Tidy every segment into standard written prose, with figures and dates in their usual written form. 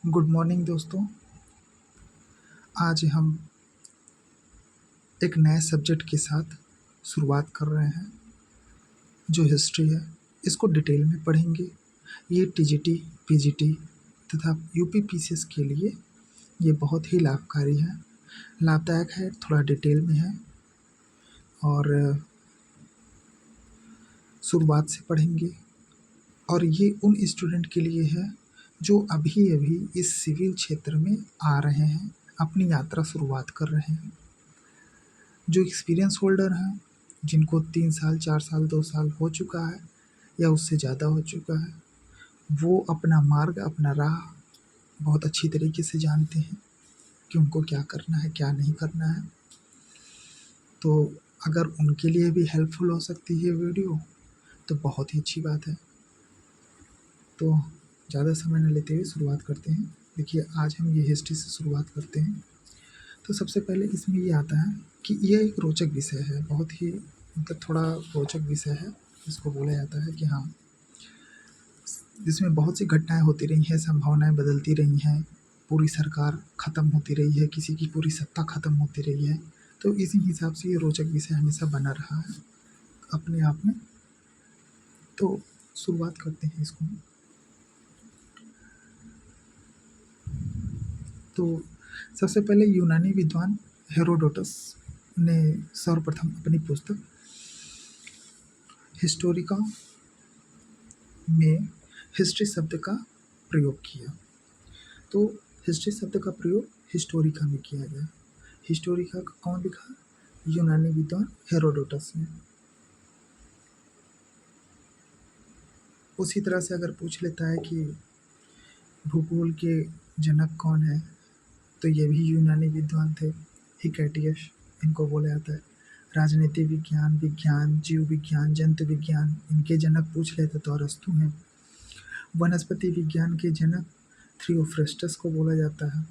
Good morning दोस्तों। आज हम एक नए सब्जेक्ट के साथ शुरुआत कर रहे हैं जो हिस्ट्री है। इसको डिटेल में पढ़ेंगे। ये टीजीटी, पीजीटी तथा यूपी पीसीएस के लिए ये बहुत ही लाभकारी है, लाभदायक है, थोड़ा डिटेल में है और शुरुआत से पढ़ेंगे। और ये उन स्टूडेंट के लिए है जो अभी अभी इस सिविल क्षेत्र में आ रहे हैं, अपनी यात्रा शुरुआत कर रहे हैं। जो एक्सपीरियंस होल्डर हैं, जिनको 3 साल, 4 साल, 2 साल हो चुका है या उससे ज़्यादा हो चुका है, वो अपना मार्ग, अपना राह बहुत अच्छी तरीके से जानते हैं कि उनको क्या करना है, क्या नहीं करना है। तो अगर उनके लिए भी हेल्पफुल हो सकती है वीडियो तो बहुत ही अच्छी बात है। तो ज़्यादा समय न लेते हुए शुरुआत करते हैं। देखिए, आज हम ये हिस्ट्री से शुरुआत करते हैं। तो सबसे पहले इसमें ये आता है कि यह एक रोचक विषय है, बहुत ही थोड़ा रोचक विषय है। इसको बोला जाता है कि हाँ, इसमें बहुत सी घटनाएं होती रही हैं, संभावनाएं बदलती रही हैं, पूरी सरकार ख़त्म होती रही है, किसी की पूरी सत्ता ख़त्म होती रही है। तो इसी हिसाब से ये रोचक विषय हमेशा बना रहा है अपने आप में। तो शुरुआत करते हैं इसको। तो सबसे पहले यूनानी विद्वान हेरोडोटस ने सर्वप्रथम अपनी पुस्तक हिस्टोरिका में हिस्ट्री शब्द का प्रयोग किया। तो हिस्ट्री शब्द का प्रयोग हिस्टोरिका में किया गया। हिस्टोरिका का कौन लिखा? यूनानी विद्वान हेरोडोटस ने। उसी तरह से अगर पूछ लेता है कि भूगोल के जनक कौन है, तो ये भी यूनानी विद्वान थे, हिकैटियस इनको बोला जाता है। राजनीति विज्ञान, विज्ञान, जीव विज्ञान, जंतु विज्ञान, इनके जनक पूछ लेते तो अरस्तु हैं। वनस्पति विज्ञान के जनक थियोफ्रस्टस को बोला जाता है।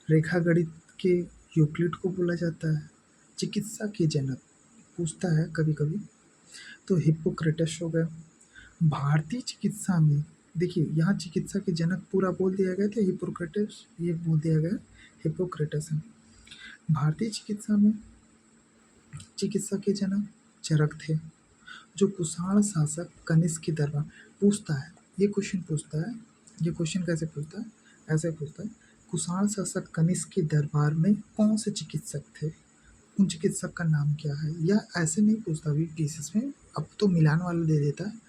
रेखा गणित के यूक्लिड को बोला जाता है। चिकित्सा के जनक पूछता है कभी कभी तो हिप्पोक्रेटस हो गए। भारतीय चिकित्सा में देखिए, यहाँ चिकित्सा के जनक पूरा बोल दिया गया था, हिप्पोक्रेटस ये बोल दिया गया हिप्पोक्रेटस है। भारतीय चिकित्सा में चिकित्सा के जनक चरक थे, जो कुषाण शासक कनिष्क के दरबार पूछता है। ये क्वेश्चन पूछता है। ये क्वेश्चन कैसे पूछता है? ऐसे पूछता है, कुषाण शासक कनिष्क के दरबार में कौन से चिकित्सक थे, उन चिकित्सक का नाम क्या है? या ऐसे नहीं पूछता अभी केसेस में, अब तो मिलान वाला दे देता है,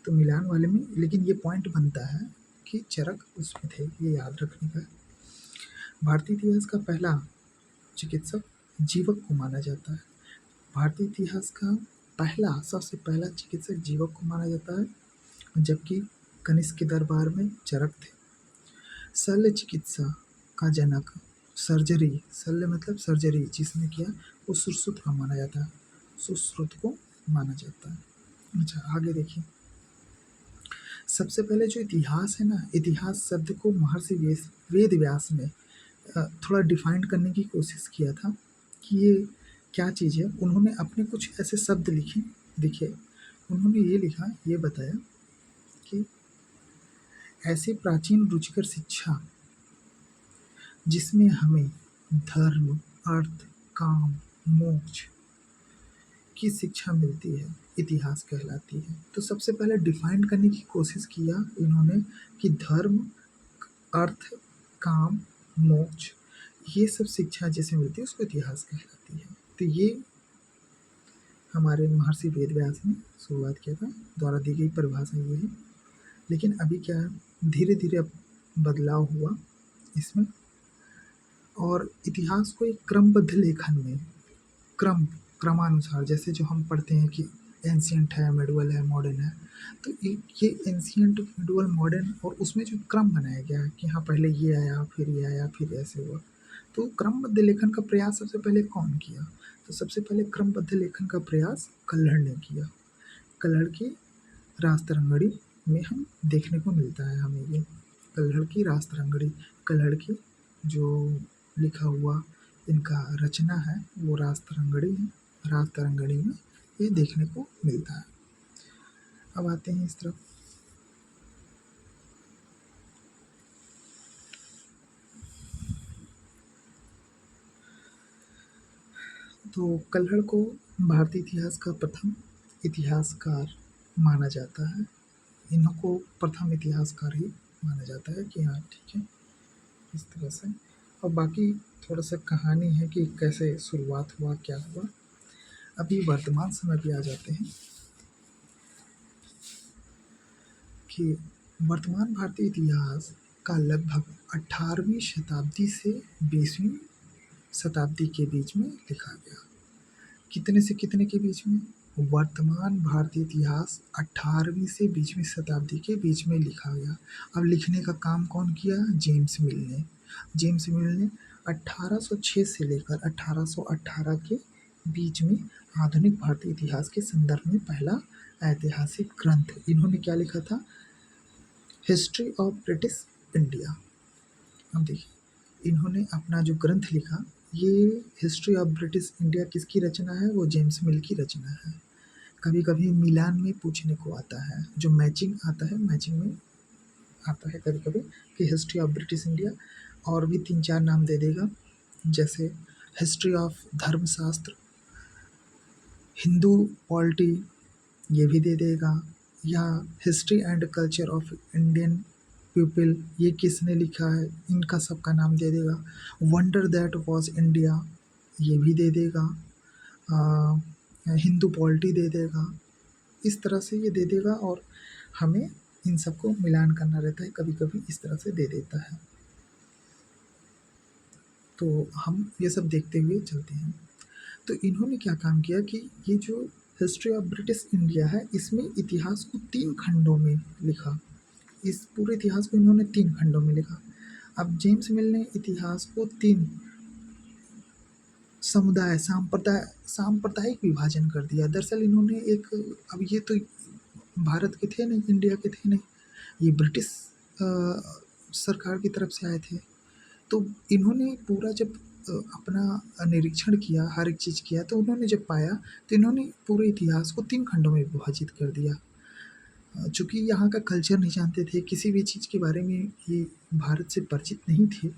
तो मिलान वाले में, लेकिन ये पॉइंट बनता है कि चरक उसमें थे, ये याद रखने का है। भारतीय इतिहास का पहला चिकित्सक जीवक को माना जाता है। भारतीय इतिहास का सबसे पहला चिकित्सक जीवक को माना जाता है, जबकि कनिष्क के दरबार में चरक थे। शल्य चिकित्सा का जनक शल्य मतलब सर्जरी जिसने किया, वो सुश्रुत का माना जाता है, सुश्रुत को माना जाता है। अच्छा, आगे देखिए। सबसे पहले जो इतिहास है ना, इतिहास शब्द को महर्षि वेद व्यास ने थोड़ा डिफाइन करने की कोशिश किया था कि ये क्या चीज़ है। उन्होंने अपने कुछ ऐसे शब्द लिखे। देखिए, उन्होंने ये लिखा, ये बताया कि ऐसी प्राचीन रुचिकर शिक्षा जिसमें हमें धर्म, अर्थ, काम, मोक्ष की शिक्षा मिलती है, इतिहास कहलाती है। तो सबसे पहले डिफाइन करने की कोशिश किया इन्होंने कि धर्म, अर्थ, काम, मोक्ष, ये सब शिक्षा जैसे मिलती है उसको इतिहास कहलाती है। तो ये हमारे महर्षि वेद व्यास ने शुरुआत किया था, द्वारा दी गई परिभाषा ये है। लेकिन अभी क्या है, धीरे धीरे अब बदलाव हुआ इसमें, और इतिहास को एक क्रमबद्ध लेखन में क्रमानुसार, जैसे जो हम पढ़ते हैं कि एंशियंट है, मिडवल है, मॉडर्न है, तो ये एंशियंट, मिडवल, मॉडर्न, और उसमें जो क्रम बनाया गया है कि हाँ पहले ये आया, फिर ऐसे हुआ। तो क्रमबद्ध लेखन का प्रयास सबसे पहले कौन किया? तो सबसे पहले क्रमबद्ध लेखन का प्रयास कल्हड़ ने किया। कल्हड़ की राजतरंगड़ी में हम देखने को मिलता है हमें ये। कल्हड़ की राजतरंगड़ी, कल्हड़ की जो लिखा हुआ इनका रचना है वो राजतरंगड़ी है। राजतरंगड़ी में ये देखने को मिलता है। अब आते हैं इस तरफ। तो कल्हड़ को भारतीय इतिहास का प्रथम इतिहासकार माना जाता है। इनको प्रथम इतिहासकार ही माना जाता है कि हाँ ठीक है, इस तरह से। और बाकी थोड़ा सा कहानी है कि कैसे शुरुआत हुआ, क्या हुआ। अभी वर्तमान समय पे आ जाते हैं कि वर्तमान भारतीय इतिहास का लगभग 18वीं शताब्दी से 20वीं शताब्दी के बीच में लिखा गया। कितने से कितने के बीच में? वर्तमान भारतीय इतिहास 18वीं से 20वीं शताब्दी के बीच में लिखा गया। अब लिखने का काम कौन किया? जेम्स मिल ने। जेम्स मिल ने 1806 से लेकर 1818 के बीच में आधुनिक भारतीय इतिहास के संदर्भ में पहला ऐतिहासिक ग्रंथ इन्होंने क्या लिखा था? History of British India. अब देखिए, इन्होंने अपना जो ग्रंथ लिखा, ये हिस्ट्री ऑफ ब्रिटिश इंडिया किसकी रचना है? वो जेम्स मिल की रचना है। कभी कभी मिलान में पूछने को आता है, जो मैचिंग आता है, मैचिंग में आता है कभी कभी कि हिस्ट्री ऑफ ब्रिटिश इंडिया, और भी 3-4 नाम दे देगा, जैसे हिस्ट्री ऑफ धर्मशास्त्र, हिंदू पॉलिटी, ये भी दे देगा, या history and culture of Indian people, ये किसने लिखा है, इनका सबका नाम दे देगा। वंडर दैट वाज इंडिया, ये भी दे देगा। हिंदू पॉलिटी दे देगा। इस तरह से ये दे देगा, और हमें इन सबको मिलान करना रहता है, कभी कभी इस तरह से दे देता है। तो हम ये सब देखते हुए चलते हैं। तो इन्होंने क्या काम किया कि ये जो हिस्ट्री ऑफ ब्रिटिश इंडिया है, इसमें इतिहास को 3 खंडों में लिखा। इस पूरे इतिहास को इन्होंने 3 खंडों में लिखा। अब जेम्स मिल ने इतिहास को 3 समुदाय, सांप्रदायिक विभाजन कर दिया। दरअसल इन्होंने एक, अब ये तो भारत के थे नहीं, इंडिया के थे नहीं, ये ब्रिटिश सरकार की तरफ से आए थे। तो इन्होंने पूरा जब अपना निरीक्षण किया, हर एक चीज़ किया, तो उन्होंने जब पाया, तो इन्होंने पूरे इतिहास को 3 खंडों में विभाजित कर दिया। चूँकि यहाँ का कल्चर नहीं जानते थे, किसी भी चीज़ के बारे में ये भारत से परिचित नहीं थे,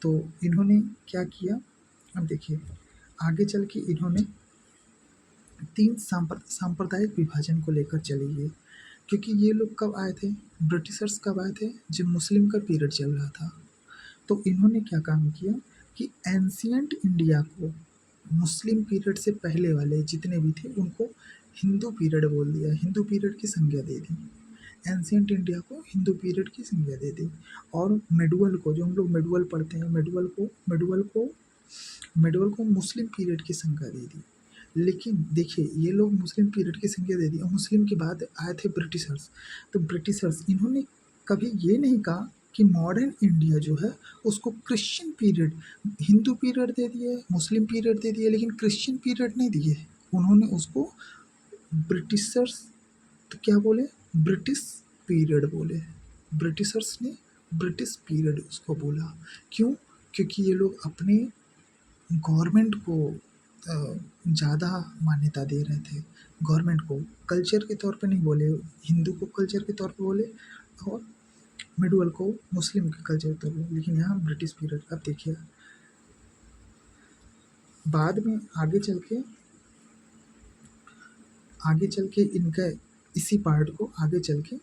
तो इन्होंने क्या किया, अब देखिए आगे चल के इन्होंने 3 सांप्रदायिक विभाजन को लेकर चले गए। क्योंकि ये लोग कब आए थे? ब्रिटिशर्स कब आए थे? जब मुस्लिम का पीरियड चल रहा था। तो इन्होंने क्या काम किया कि एंशियंट इंडिया को, मुस्लिम पीरियड से पहले वाले जितने भी थे उनको हिंदू पीरियड बोल दिया, हिंदू पीरियड की संज्ञा दे दी। एंशियंट इंडिया को हिंदू पीरियड की संज्ञा दे दी। और मेडुअल को, जो हम लोग मेडुअल पढ़ते हैं, मेडुअल को मुस्लिम पीरियड की संज्ञा दे दी। लेकिन देखिए, ये लोग मुस्लिम पीरियड की संज्ञा दे दी, और मुस्लिम के बाद आए थे ब्रिटिशर्स। तो ब्रिटिशर्स, इन्होंने कभी ये नहीं कहा कि मॉडर्न इंडिया जो है उसको क्रिश्चियन पीरियड, हिंदू पीरियड दे दिए, मुस्लिम पीरियड दे दिए, लेकिन क्रिश्चियन पीरियड नहीं दिए। उन्होंने उसको ब्रिटिशर्स, तो क्या बोले? ब्रिटिश पीरियड बोले। ब्रिटिशर्स ने ब्रिटिश पीरियड उसको बोला। क्यों? क्योंकि ये लोग अपने गवर्नमेंट को ज़्यादा मान्यता दे रहे थे। गवर्नमेंट को कल्चर के तौर पे नहीं बोले, हिंदू को कल्चर के तौर पे बोले, और मिडुअल को मुस्लिम के कल्चर के तौर पे, लेकिन यहाँ ब्रिटिश पीरियड। अब देखिए, बाद में आगे चल के इनका इसी पार्ट को आगे चल के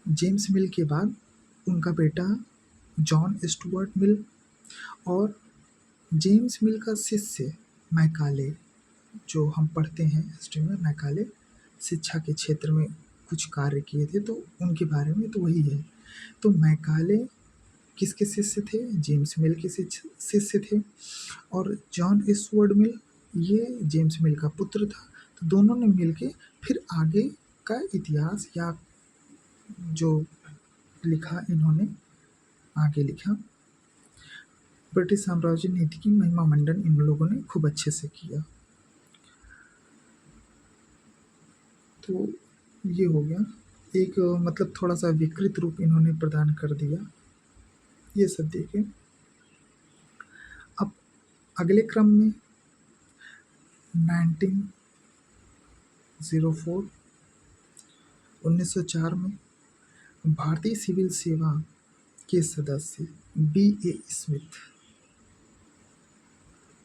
जेम्स मिल के बाद उनका बेटा जॉन स्टुअर्ट मिल और जेम्स मिल का शिष्य मैकाले, जो हम पढ़ते हैं हिस्ट्री में, मैकाले शिक्षा के क्षेत्र में कुछ कार्य किए थे, तो उनके बारे में तो वही है। तो मैकाले किसके शिष्य थे? जेम्स मिल के शिष्य थे। और जॉन स्टुअर्ट मिल, ये जेम्स मिल का पुत्र था। तो दोनों ने मिलके फिर आगे का इतिहास या जो लिखा, इन्होंने आगे लिखा। ब्रिटिश साम्राज्य नीति की महिमा मंडन इन लोगों ने खूब अच्छे से किया। तो ये हो गया एक, मतलब थोड़ा सा विकृत रूप इन्होंने प्रदान कर दिया। ये सब देखें। अब अगले क्रम में 1904 में भारतीय सिविल सेवा के सदस्य B.A. Smith,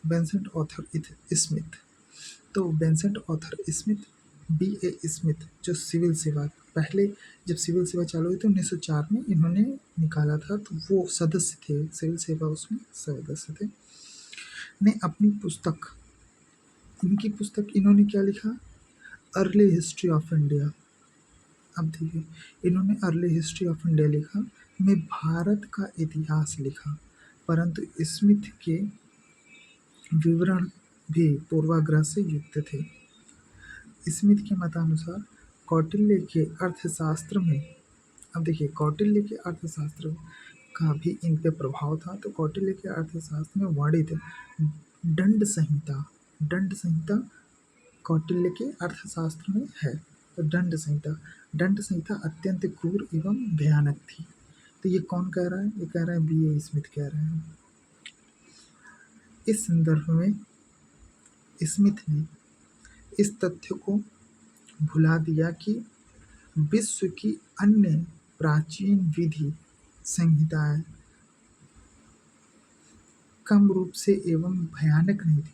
Vincent Arthur Smith. तो Vincent Arthur Smith, B.A. Smith, जो सिविल सेवा पहले जब सिविल सेवा चालू हुई तो 1904 में इन्होंने निकाला था, तो वो सदस्य थे सिविल सेवा, उसमें सदस्य थे, ने अपनी पुस्तक, इनकी पुस्तक इन्होंने क्या लिखा, अर्ली हिस्ट्री ऑफ इंडिया। अब देखिए, इन्होंने अर्ली हिस्ट्री ऑफ इंडिया लिखा, में भारत का इतिहास लिखा, परंतु स्मिथ के विवरण भी पूर्वाग्रह से युक्त थे। स्मिथ के मतानुसार कौटिल्य के अर्थशास्त्र में, अब देखिए कौटिल्य के अर्थशास्त्र का भी इन पे प्रभाव था, तो कौटिल्य के अर्थशास्त्र में वर्णित दंड संहिता कौटिल्य के अर्थशास्त्र में है। तो दंड संहिता अत्यंत क्रूर एवं भयानक थी। तो ये कौन कह रहा है, ये कह रहा है B.A. स्मिथ कह रहे हैं। इस संदर्भ में स्मिथ ने इस तथ्य को भुला दिया कि विश्व की अन्य प्राचीन विधि संहिताएं कम रूप से एवं भयानक नहीं थी।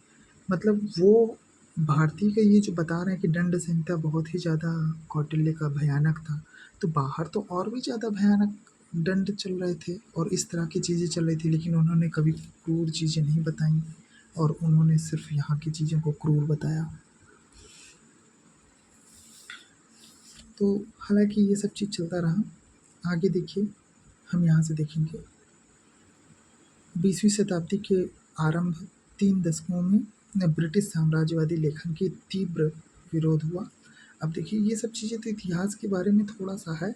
मतलब वो भारतीय का ये जो बता रहे हैं कि दंड संहिता बहुत ही ज़्यादा कौटिल्य का भयानक था, तो बाहर तो और भी ज़्यादा भयानक दंड चल रहे थे और इस तरह की चीज़ें चल रही थी, लेकिन उन्होंने कभी क्रूर चीज़ें नहीं बताई और उन्होंने सिर्फ यहाँ की चीज़ों को क्रूर बताया। तो हालांकि ये सब चीज़ चलता रहा। आगे देखिए, हम यहाँ से देखेंगे 20वीं शताब्दी के आरंभ 3 दशकों में ब्रिटिश साम्राज्यवादी लेखन की तीव्र विरोध हुआ। अब देखिए, ये सब चीज़ें तो इतिहास के बारे में थोड़ा सा है,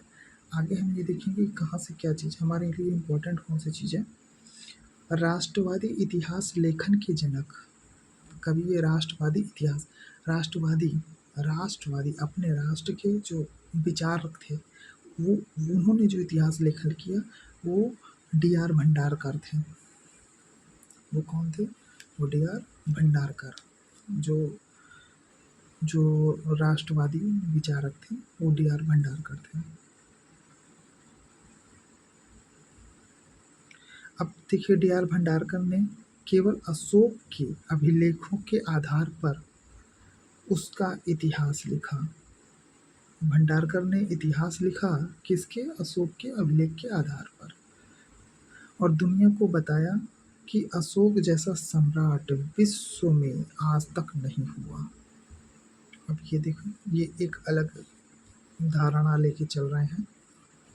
आगे हम ये देखेंगे कि कहाँ से क्या चीज़ हमारे लिए इम्पोर्टेंट कौन सी चीज़ है। राष्ट्रवादी इतिहास लेखन के जनक कवि, ये राष्ट्रवादी इतिहास, राष्ट्रवादी अपने राष्ट्र के जो विचारक थे, वो उन्होंने जो इतिहास लेखन किया वो D.R. भंडारकर थे। वो कौन थे, वो D.R. भंडारकर, जो राष्ट्रवादी विचारक थे वो D.R. भंडारकर थे। अब देखिए, D.R. भंडारकर ने केवल अशोक के अभिलेखों के आधार पर उसका इतिहास लिखा। भंडारकर ने इतिहास लिखा किसके, अशोक के अभिलेख के आधार पर, और दुनिया को बताया कि अशोक जैसा सम्राट विश्व में आज तक नहीं हुआ। अब ये देखो, ये एक अलग धारणा लेके चल रहे हैं,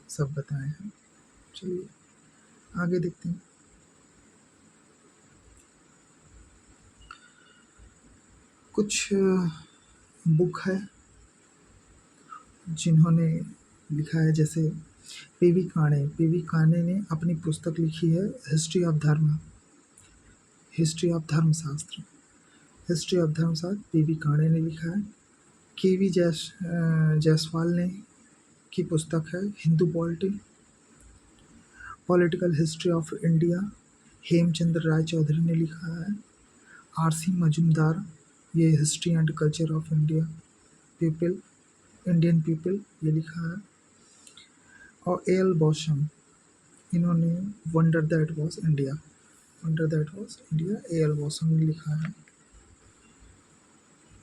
सब बताए हैं। चलिए आगे देखते हैं। कुछ बुक है जिन्होंने लिखा है, जैसे P.V. काणे ने अपनी पुस्तक लिखी है हिस्ट्री ऑफ धर्मशास्त्र। P.V. काणे ने लिखा है। K.V. जायसवाल ने की पुस्तक है Hindu political history of India, Hemchandra Ray Chaudhuri ने लिखा है। R.C. मजूमदार, ये history and culture of Indian people ये लिखा है। और A.L. बॉशम, इन्होंने wonder that was India A.L. Basham ने लिखा है।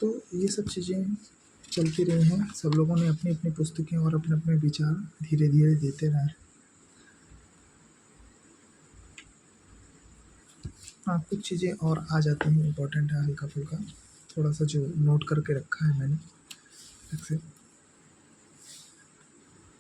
तो ये सब चीज़ें चलती रही हैं, सब लोगों ने अपनी अपनी पुस्तकें और अपने अपने विचार धीरे धीरे देते रहे। हाँ, कुछ चीज़ें और आ जाती हैं, इम्पोर्टेंट है, हल्का फुल्का थोड़ा सा जो नोट करके रखा है मैंने।